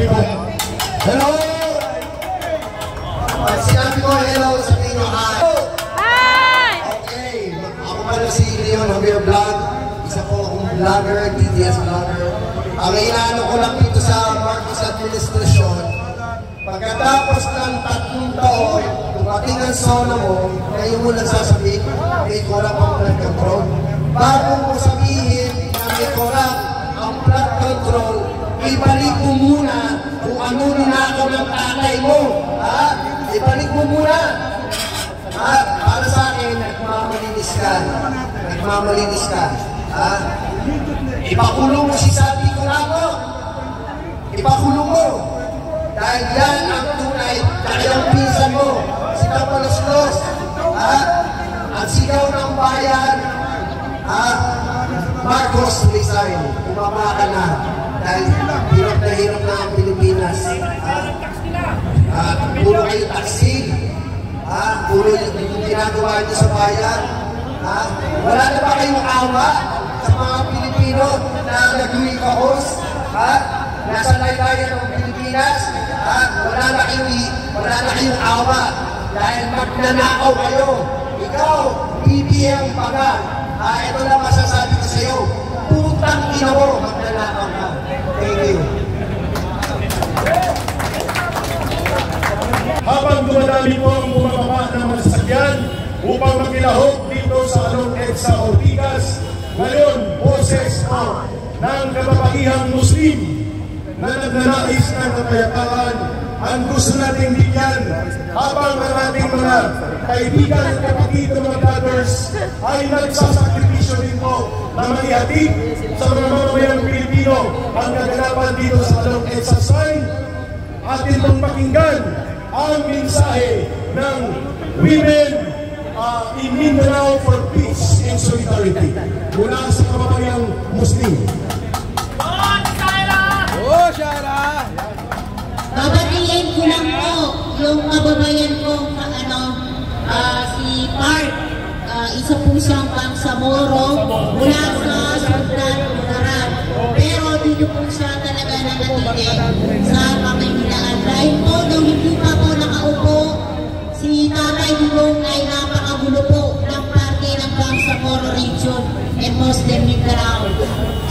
Hello! Sinabi ko hello, sabihin nyo hi. Hi! Okay, ako pala si Leon Javier Vlog. Isa po akong vlogger, TTS vlogger. Ang inaano ko lang dito sa Marcos Administration, pagkatapos ng 3 taon, dumating ang zona mo, kayo mo nagsasabihin, may corrupt ang blood control. Bago mo sabihin na may corrupt ang blood control, ibalik mo muna kung ano ninakaw ng tatay mo. Ha? Ibalik mo muna. Ha? Para sa akin, nagmamalinis ka. Nagmamalinis ka. Ha? Ipakulong mo si Sabi Coramo. Ipakulong mo. Dahil yan ang tunay, dahil ang pinsan mo, si Tapalos-Los. Ha? Ang sigaw ng bayan, ha? Marcos resign. Bumaba ka na. Dahil hirap na ang Pilipinas. Puro kayo taxi. Puro yung ginagawa nyo sa bayan. Wala na ba kayong awa sa mga Pilipino na nag-uwi-kahos? Nasa laylayan ng Pilipinas? Wala na kayong awa dahil magnanakaw kayo. Ikaw, BBM Paga. Ito lang masasabi ko sa iyo. Putang ina mo, magnanakaw ka. Thank you. Habang dumadami po ang bumababa ng mga sasakyan upang makilahok dito sa Along EDSA Ortigas, ngayon, boses po ng kababahihang Muslim na nagnanais ng kapayapaan ang gusto nating bigyan habang ang ating mga kaibigan at kapatid ng mga brothers ay nagsasakripisyo din po na maihatid sa mga mamamayang Pilipino ang kaganapan dito sa Along EDSA sign. Atin pong pakinggan ang mensahe ng Women in Mindanao for Peace and Solidarity mula sa kababayang Muslim. Oh, Shara! Babatiin ko lang po yung kababayan ko, si Park, isa po siyang Bangsamoro mula sa Sultan Kudarat. Pero dito po siya talaga nanatili sa Panginoon. Dahil po, nung hindi pa po nakaupo, si Tatay Dulong ay napakagulo po ng parte ng Bangsamoro region and Muslim Mindanao.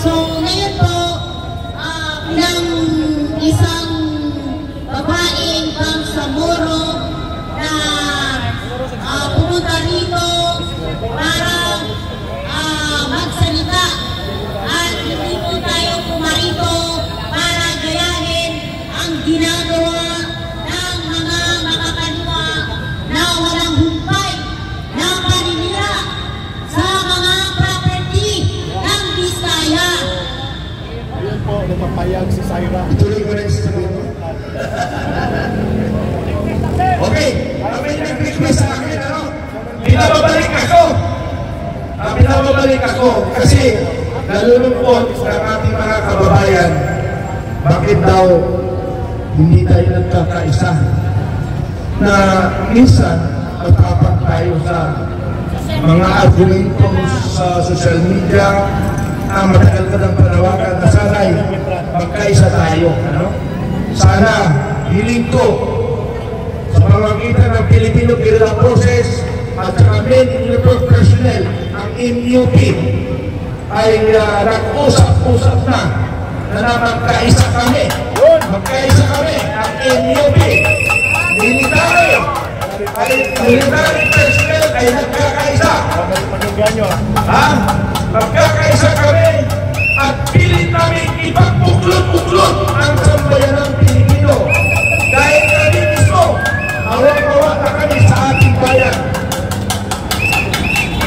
So, ngayon po, ng isang babaeng Bangsamoro na pumunta rito para magsalita at hindi po tayo pumarito para gayahin ang ginagawa ng mga makakaliwa na walang humpay na paninira sa mga property ng Bisaya. Ayun po, lumapayag si Syra. Ituloy ko rin sa sabi mo. Okay, may nag-request sa akin, ano? Pinababalik ako kasi nalulungkot sa ating mga kababayan. Bakit daw hindi tayo nagkakaisa? Na minsan matapak tayo sa mga argumentos sa social media na matagal ka ng panawagan na sana'y magkaisa tayo. Ano? Sana hiling ko sa pamamagitan ng Filipino Guerrilla Forces at saka Men in Uniform Personnel, ang MUP ay nag-usap-usap na magkaisa kami. Magkaisa kami ang MUP. Military personnel ay nagkakaisa. Magkakaisa kami at pilit namin ipagpuklot-puklot ang sambayan ng Pilipino. Dahil kami mismo, awa-awa na kami sa ating bayan.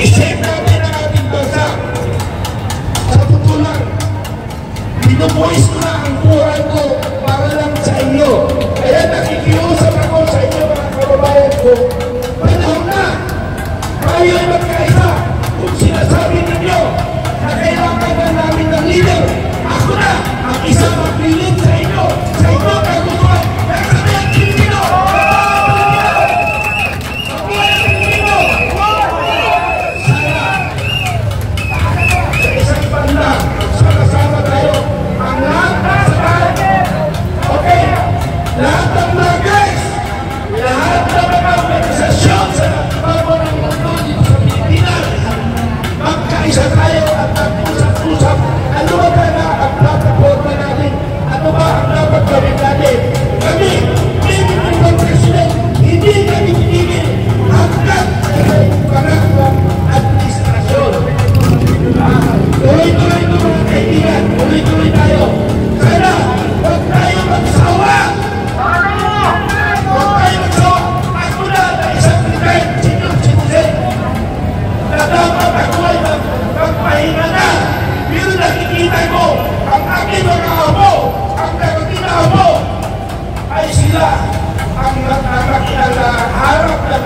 Isip namin ang ating bansa. Sa totoo lang, binubuhis ko na ang buhay ko para lang sa inyo. Kaya nakikiusap ako sa inyo mga kababayan ko. Panahon na! Kayo ay magkaisa. Kung sinasabi ninyo na kailangan na namin ng leader, ako na ang isang magbili sa inyo kagustuhan ng sambayang Pilipino! Sa isang banda, sama-sama tayo ang lahat sa bahay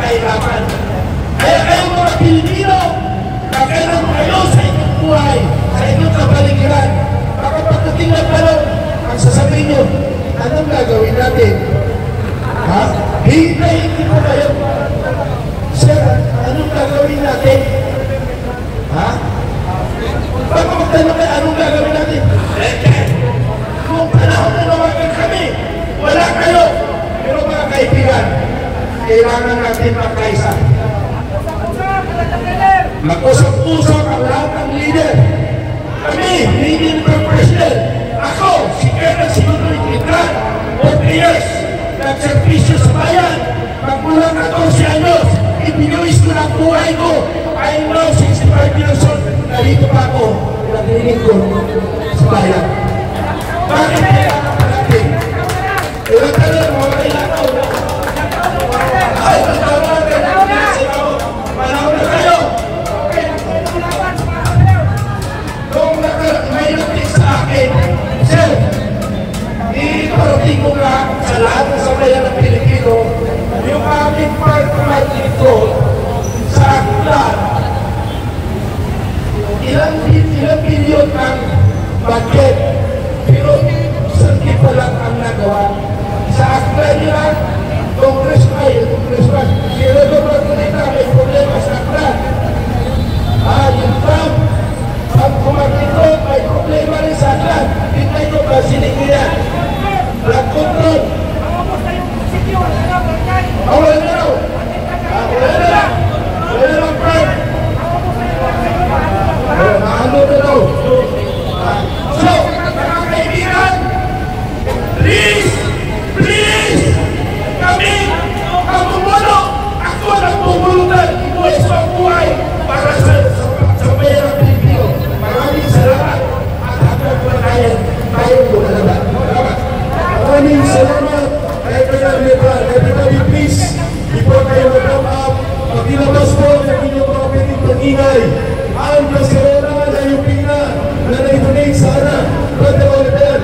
kahirapan. Kaya kayong mga Pilipino, kailan kayo sa inyong buhay, sa inyong kapaligiran. Baka pagdating ng panahon, ang sasabihin nyo, anong gagawin natin? Ha? Hintayin ko kayo. Sir, anong gagawin natin? Ha? Baka magtanong kayo, anong gagawin natin? Kung panahon na nawagan kami, wala kayo. Pero mga kaibigan, kailangan natin magkaisa. Mag-usap-usap ang lahat ng leader. Kami, leader ng president. Ako, si Kenneth Sinunoy Kitran, 40 years, nagservisyo sa bayan. Magmula 14 anyos, ibinuwis ko ng buhay ko. I know 65 years old, narito pa ako, nagrinig ko sa bayan. Bakit kailangan pa natin? Ilan ka lang, mga kailangan. Ay, magkakaroon na natin. Panahon na kayo. Kung may natin sa akin, sir, iparating ko nga sa lahat ng sambayan ng Pilipino yung aming part-time dito sa aklat. Ilang bilyon ng budget, pero sarki pa lang ang nagawa. Sa aklat nila, Congressman, sila doon na may problema sa aklat. Yung Trump, ang kumakito, may problema rin sa aklat. Hindi ko ba sinigyan? Blood control. Wala na raw. Wala na Trump. Ano na raw. So, mga kaibigan, please, kami, ang bumulo, ako ang bumulutan, ibuhay sa buhay para sa bayan ng Pilipino. Maraming salamat at hanggang pagkayan tayong lumalaban. Maraming salamat. Everybody please, before kayo mag-come up, magilabas po ng inyong mga pwedeng pag-ingay. Ang Barcelona na yung pina na na-donate sana. Brother Oliver,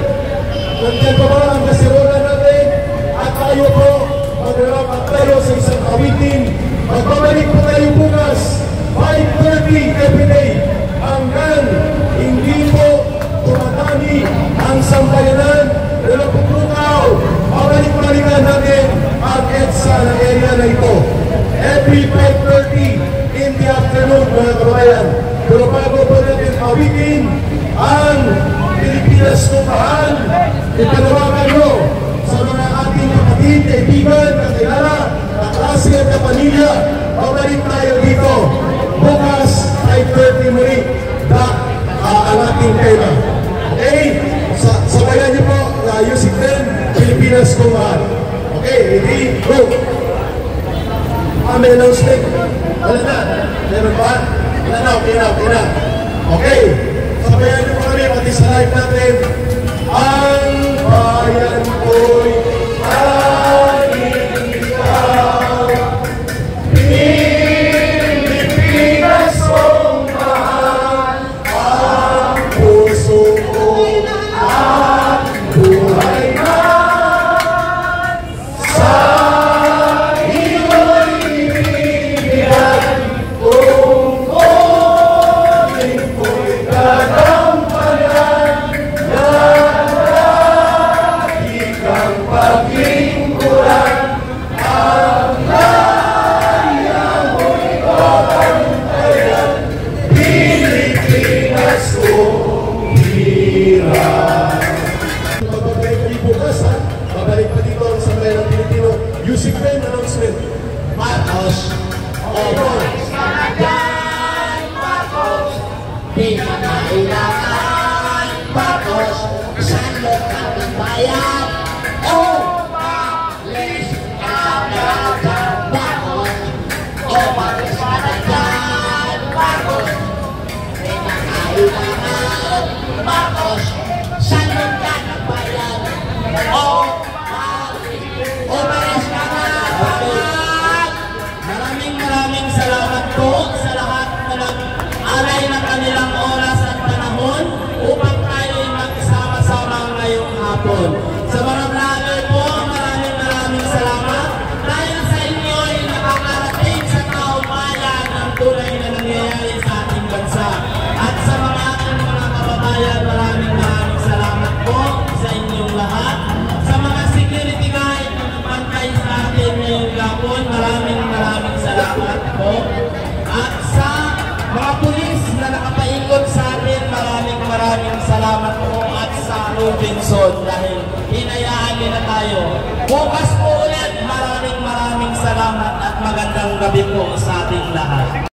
nandiyan pa ba ang Barcelona natin? At tayo po, maglalapat tayo sa isang awitin. Magbabalik po tayo bukas, 5:30 everyday. Hanggang hindi po tumatani ang sambayanan. Pero pupukaw, mabalik-balikan natin ang EDSA na area na ito. Every 5:30 in the afternoon, mga kabayan. Pero bago po natin awitin ang Pilipinas Tumahan, ipanawagan nyo sa mga ating kapatid, kaibigan, kakilala, kaklase at kapamilya, mabalik tayo dito. Bukas, 5:30 muli, ang ating tema. Okay? Sabayan niyo po, Yusik din, Pilipinas Tumahan. Okay, ready, go! May announcement. Wala na. Meron ba? Wala na, okay na. Okay. Sabayan niyo po kami, pati sa live natin. Ang bayan ko'y aking ikaw. Pilipinas kong mahal. Ang puso ko at buhay na. Sa iyo'y ibigyan kung ulit ko'y gagampanan. Paglingkuran ang laya mo'y kapantayan. Pilipinas kong hirap. Babalik pa rin bukas, ha? Babalik pa dito ang sambayan ng Pilipino. Yusik Ben, announcement. Marcos, di ka kailangan, Marcos, saan mo kami bayan? Umalis ka na dyan, Marcos. Umalis ka na dyan, Marcos. Di ka kailangan, Marcos, saan mo kami bayan? Umalis ka na, Marcos. Maraming salamat po sa lahat na nag-alay na kanilang oras at panahon upang tayo'y magsama-sama ngayong hapon. Sa mga vlogger po, maraming salamat. Dahil sa inyo ay nakakarating hapon, maraming salamat po. At sa mga pulis na nakapaikot sa atin, maraming salamat po. At sa Robinson dahil hinayaan nila tayo. Bukas po ulit, maraming salamat at magandang gabi po sa ating lahat.